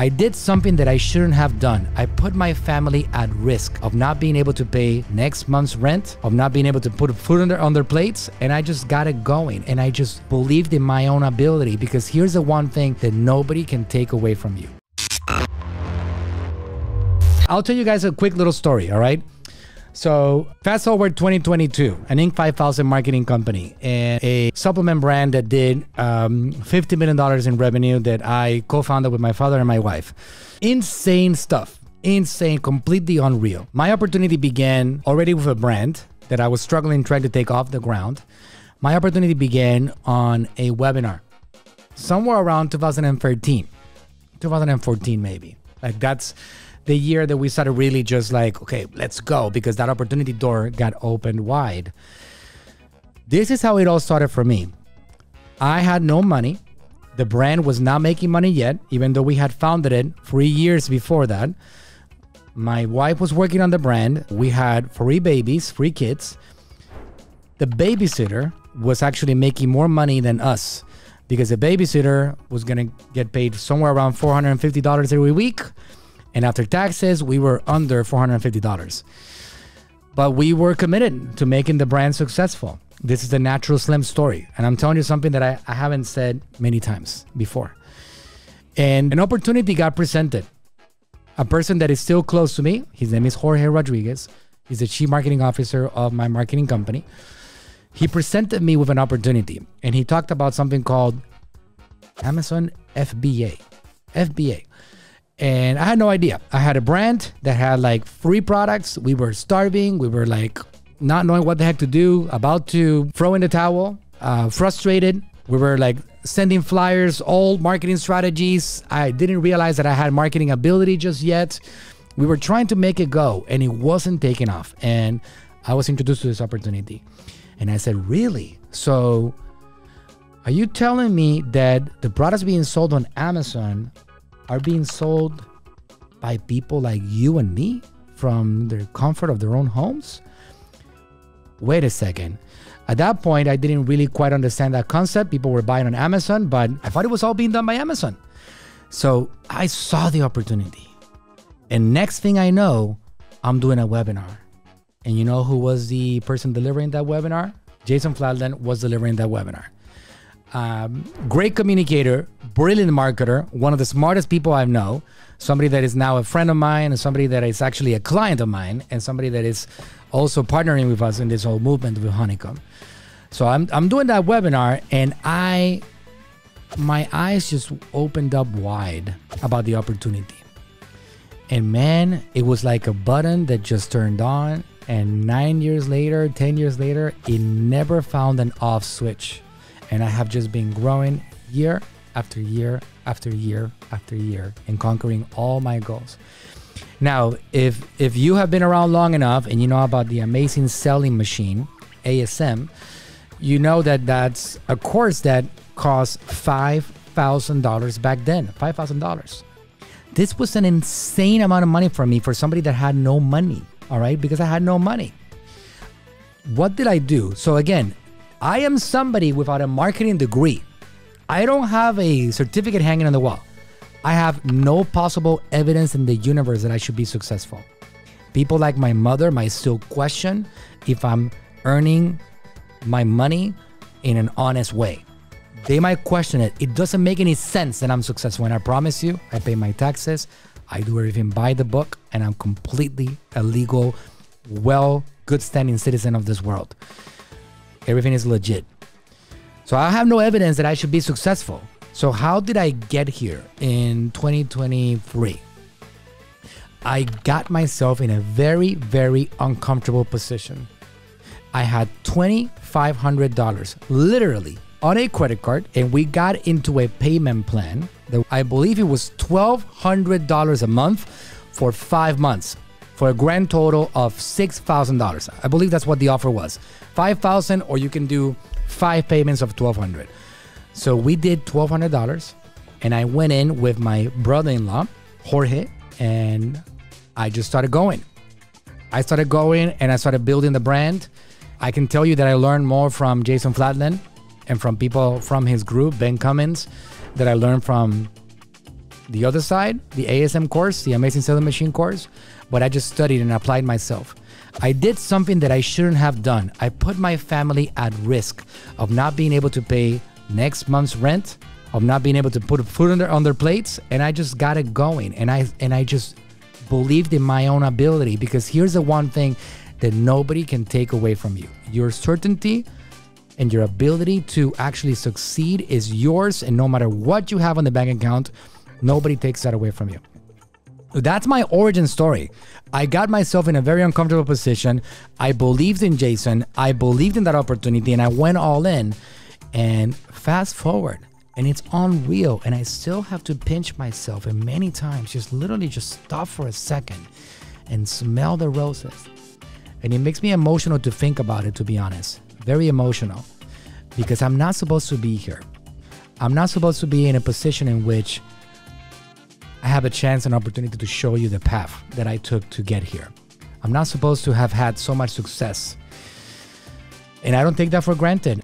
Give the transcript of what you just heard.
I did something that I shouldn't have done. I put my family at risk of not being able to pay next month's rent, of not being able to put food on their plates, and I just got it going. And I just believed in my own ability, because here's the one thing that nobody can take away from you. I'll tell you guys a quick little story, all right? So fast forward 2022, an 𝗙𝗢𝗟𝗟𝗢𝗪 marketing company and a supplement brand that did $50 million in revenue that I co-founded with my father and my wife. Insane stuff, insane, completely unreal. My opportunity began already with a brand that I was struggling trying to take off the ground. My opportunity began on a webinar somewhere around 2013, 2014 maybe. Like that's the year that we started really just like, okay, let's go, because that opportunity door got opened wide. This is how it all started for me. I had no money. The brand was not making money yet, even though we had founded it 3 years before that. My wife was working on the brand. We had 3 babies, 3 kids. The babysitter was actually making more money than us, because the babysitter was going to get paid somewhere around $450 every week. And after taxes, we were under $450. But we were committed to making the brand successful. This is the Natural Slim story. And I'm telling you something that I haven't said many times before. And an opportunity got presented. A person that is still close to me, his name is Jorge Rodriguez. He's the chief marketing officer of my marketing company. He presented me with an opportunity. And he talked about something called Amazon FBA. FBA. And I had no idea. I had a brand that had like 3 products. We were starving. We were like not knowing what the heck to do, about to throw in the towel, frustrated. We were like sending flyers, all marketing strategies. I didn't realize that I had marketing ability just yet. We were trying to make it go and it wasn't taking off. And I was introduced to this opportunity. And I said, really? So are you telling me that the products being sold on Amazon are being sold by people like you and me from the comfort of their own homes? Wait a second. At that point, I didn't really quite understand that concept. People were buying on Amazon, but I thought it was all being done by Amazon. So I saw the opportunity. And next thing I know, I'm doing a webinar. And you know who was the person delivering that webinar? 𝗙𝗢𝗟𝗟𝗢𝗪 was delivering that webinar. Great communicator, brilliant marketer, one of the smartest people I know, somebody that is now a friend of mine, and somebody that is actually a client of mine, and somebody that is also partnering with us in this whole movement with Honeycomb. So I'm doing that webinar, and my eyes just opened up wide about the opportunity. And man, it was like a button that just turned on, and 9 years later, 10 years later, it never found an off switch. And I have just been growing year after year after year after year and conquering all my goals. Now, if you have been around long enough and you know about the Amazing Selling Machine, ASM, you know that that's a course that cost $5,000 back then, $5,000. This was an insane amount of money for me, for somebody that had no money, all right? Because I had no money. What did I do? So again, I am somebody without a marketing degree. I don't have a certificate hanging on the wall. I have no possible evidence in the universe that I should be successful. People like my mother might still question if I'm earning my money in an honest way. They might question it. It doesn't make any sense that I'm successful. And I promise you, I pay my taxes. I do everything by the book, and I'm completely a legal, good standing citizen of this world. Everything is legit. So I have no evidence that I should be successful. So how did I get here in 2023? I got myself in a very, very uncomfortable position. I had $2,500 literally on a credit card, and we got into a payment plan that I believe it was $1,200 a month for 5 months, for a grand total of $6,000. I believe that's what the offer was. $5,000, or you can do 5 payments of $1,200. So we did $1,200, and I went in with my brother-in-law, Jorge, and I just started going. I started going, and I started building the brand. I can tell you that I learned more from 𝗙𝗢𝗟𝗟𝗢𝗪 and from people from his group, Ben Cummins, that I learned from the other side, the ASM course, the Amazing Selling Machine course, what I just studied and applied myself. I did something that I shouldn't have done. I put my family at risk of not being able to pay next month's rent, of not being able to put food on their plates, and I just got it going. And I just believed in my own ability, because here's the one thing that nobody can take away from you. Your certainty and your ability to actually succeed is yours, and no matter what you have on the bank account, nobody takes that away from you. That's my origin story. I got myself in a very uncomfortable position. I believed in Jason. I believed in that opportunity, and I went all in. And fast forward, and it's unreal. And I still have to pinch myself, and many times just literally just stop for a second and smell the roses. And it makes me emotional to think about it, to be honest. Very emotional, because I'm not supposed to be here. I'm not supposed to be in a position in which I have a chance and opportunity to show you the path that I took to get here. I'm not supposed to have had so much success. And I don't take that for granted.